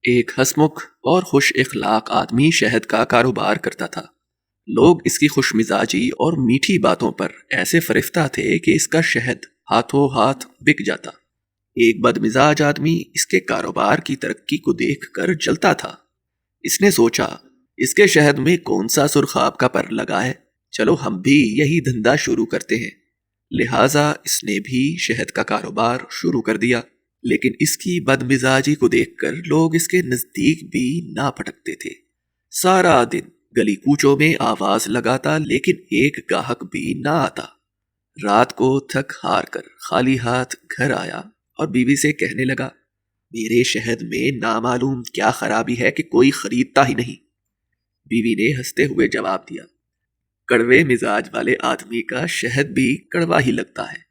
एक हंसमुख और खुश इखलाक आदमी शहद का कारोबार करता था। लोग इसकी खुशमिजाजी और मीठी बातों पर ऐसे फरिफ्ता थे कि इसका शहद हाथों हाथ बिक जाता। एक बदमिजाज आदमी इसके कारोबार की तरक्की को देखकर जलता था। इसने सोचा, इसके शहद में कौन सा सुर्खाब का पर लगा है, चलो हम भी यही धंधा शुरू करते हैं। लिहाजा इसने भी शहद का कारोबार शुरू कर दिया। लेकिन इसकी बदमिजाजी को देखकर लोग इसके नजदीक भी ना फटकते थे। सारा दिन गली कूचों में आवाज लगाता, लेकिन एक गाहक भी ना आता। रात को थक हार कर खाली हाथ घर आया और बीवी से कहने लगा, मेरे शहद में नामालूम क्या खराबी है कि कोई खरीदता ही नहीं। बीवी ने हंसते हुए जवाब दिया, कड़वे मिजाज वाले आदमी का शहद भी कड़वा ही लगता है।